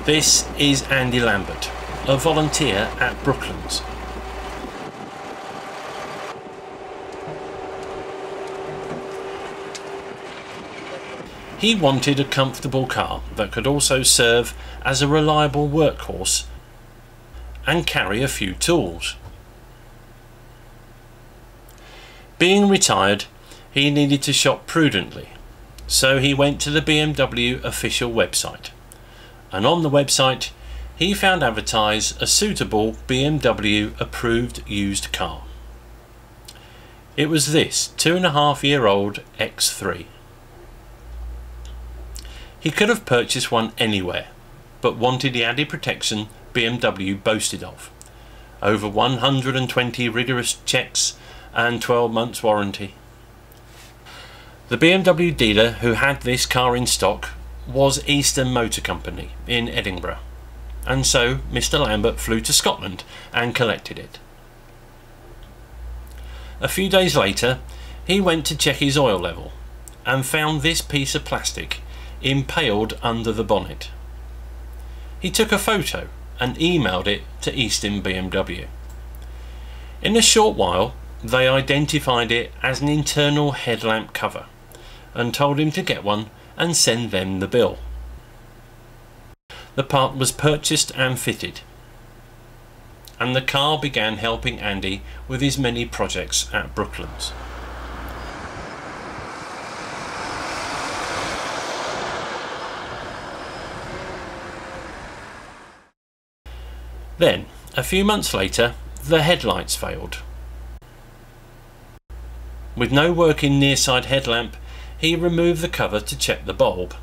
This is Andy Lambert, a volunteer at Brooklands. He wanted a comfortable car that could also serve as a reliable workhorse and carry a few tools. Being retired, he needed to shop prudently, so he went to the BMW official website, and on the website he found advertised a suitable BMW approved used car. It was this 2.5-year-old X3. He could have purchased one anywhere, but wanted the added protection BMW boasted of: over 120 rigorous checks and 12 months warranty. The BMW dealer who had this car in stock was Eastern Motor Company in Edinburgh, and so Mr. Lambert flew to Scotland and collected it. A few days later he went to check his oil level and found this piece of plastic impaled under the bonnet. He took a photo and emailed it to Eastern BMW. In a short while they identified it as an internal headlamp cover and told him to get one and send them the bill. The part was purchased and fitted, and the car began helping Andy with his many projects at Brooklands. Then, a few months later, the headlights failed. With no working near side headlamp, he removed the cover to check the bulb.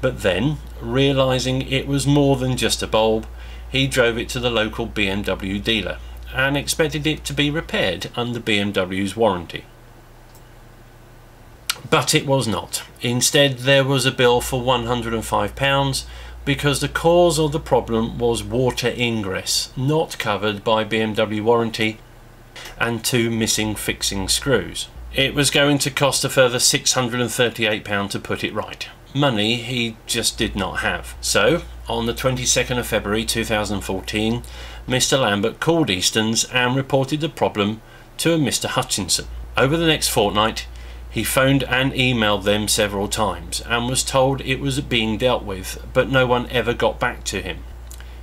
But then, realising it was more than just a bulb, he drove it to the local BMW dealer and expected it to be repaired under BMW's warranty. But it was not. Instead, there was a bill for £105 because the cause of the problem was water ingress, not covered by BMW warranty, and 2 missing fixing screws. It was going to cost a further £638 to put it right. Money he just did not have. So, on the 22nd of February 2014, Mr. Lambert called Easton's and reported the problem to a Mr. Hutchinson. Over the next fortnight, he phoned and emailed them several times and was told it was being dealt with, but no one ever got back to him.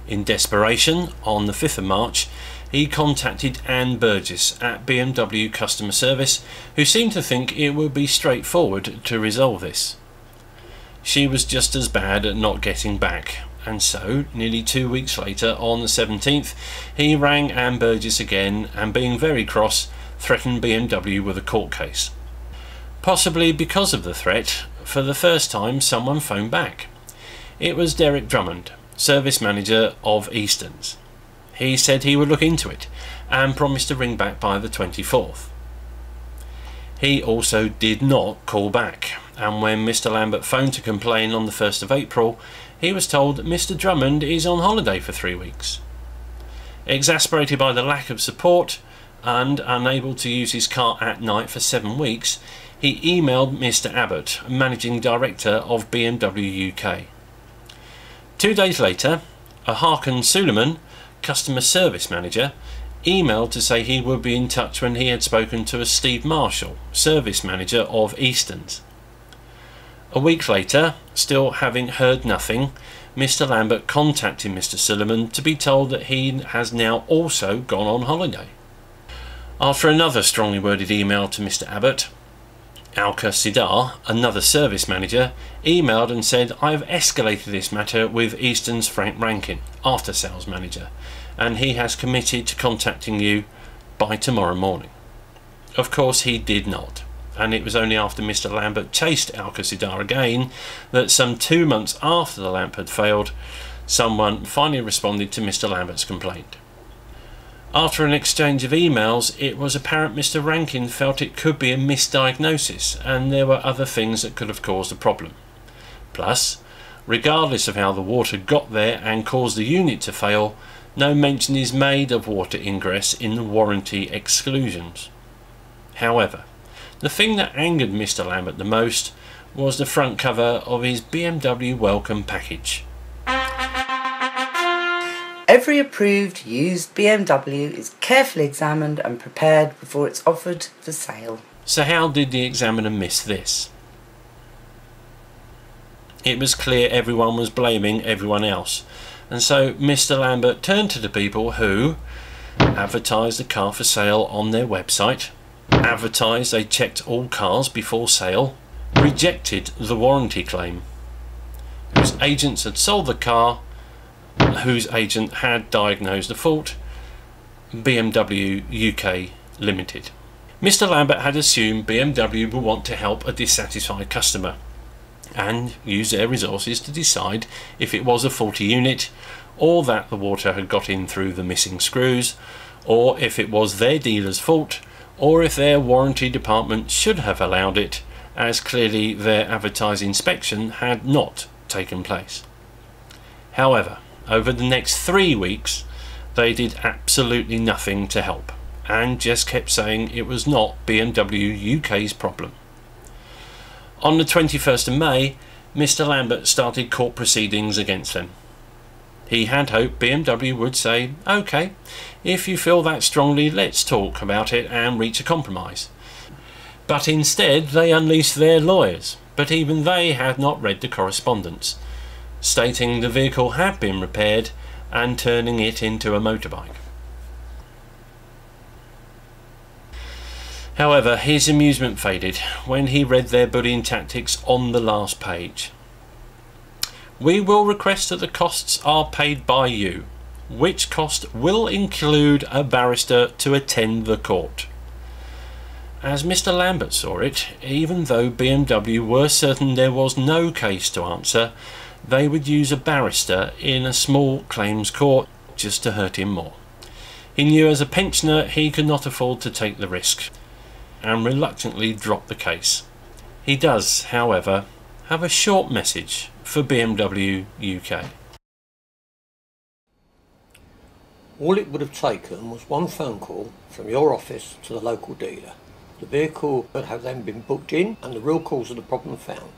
In desperation, on the 5th of March, he contacted Anne Burgess at BMW customer service, who seemed to think it would be straightforward to resolve this. She was just as bad at not getting back, and so, nearly 2 weeks later, on the 17th, he rang Anne Burgess again and, being very cross, threatened BMW with a court case. Possibly because of the threat, for the first time someone phoned back. It was Derek Drummond, service manager of Easton's. He said he would look into it and promised to ring back by the 24th. He also did not call back, and when Mr. Lambert phoned to complain on the 1st of April, he was told that Mr. Drummond is on holiday for 3 weeks. Exasperated by the lack of support and unable to use his car at night for 7 weeks, he emailed Mr. Abbott, managing director of BMW UK. 2 days later, Harkin Suleiman, customer service manager, emailed to say he would be in touch when he had spoken to a Steve Marshall, service manager of Easton's. A week later, still having heard nothing, Mr. Lambert contacted Mr. Suleiman to be told that he has now also gone on holiday. After another strongly worded email to Mr. Abbott, Alka Sidar, another service manager, emailed and said, "I've escalated this matter with Easton's Frank Rankin, after sales manager, and he has committed to contacting you by tomorrow morning." Of course he did not, and it was only after Mr. Lambert chased Alka Sidar again that some 2 months after the lamp had failed, someone finally responded to Mr. Lambert's complaint. After an exchange of emails, it was apparent Mr. Rankin felt it could be a misdiagnosis and there were other things that could have caused the problem. Plus, regardless of how the water got there and caused the unit to fail, no mention is made of water ingress in the warranty exclusions. However, The thing that angered Mr. Lambert the most was the front cover of his BMW welcome package. Every approved used BMW is carefully examined and prepared before it's offered for sale. So how did the examiner miss this? It was clear everyone was blaming everyone else, and so Mr. Lambert turned to the people who advertised the car for sale on their website, advertised they checked all cars before sale, rejected the warranty claim, whose agents had sold the car, whose agent had diagnosed the fault, BMW UK Limited. Mr. Lambert had assumed BMW would want to help a dissatisfied customer and use their resources to decide if it was a faulty unit, or that the water had got in through the missing screws, or if it was their dealer's fault, or if their warranty department should have allowed it, as clearly their advertised inspection had not taken place. However, over the next 3 weeks they did absolutely nothing to help, and just kept saying it was not BMW UK's problem. On the 21st of May, Mr. Lambert started court proceedings against them. He had hoped BMW would say, "OK, if you feel that strongly, let's talk about it and reach a compromise." But instead they unleashed their lawyers, but even they had not read the correspondence, stating the vehicle had been repaired and turning it into a motorbike. However, his amusement faded when he read their bullying tactics on the last page. "We will request that the costs are paid by you, which cost will include a barrister to attend the court." As Mr. Lambert saw it, even though BMW were certain there was no case to answer, they would use a barrister in a small claims court just to hurt him more. He knew as a pensioner he could not afford to take the risk, and reluctantly dropped the case. He does, however, have a short message for BMW UK. All it would have taken was one phone call from your office to the local dealer. The vehicle would have then been booked in and the real cause of the problem found.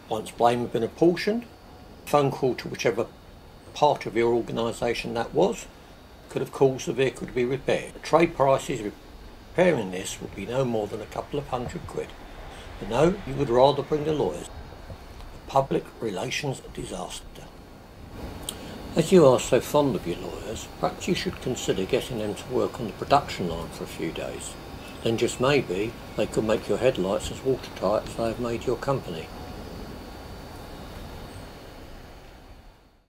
Once blame had been apportioned, a phone call to whichever part of your organisation that was could have caused the vehicle to be repaired. The trade prices repairing this would be no more than a couple of £100. But no, you would rather bring the lawyers. A public relations disaster. As you are so fond of your lawyers, perhaps you should consider getting them to work on the production line for a few days. Then just maybe they could make your headlights as watertight as they have made your company.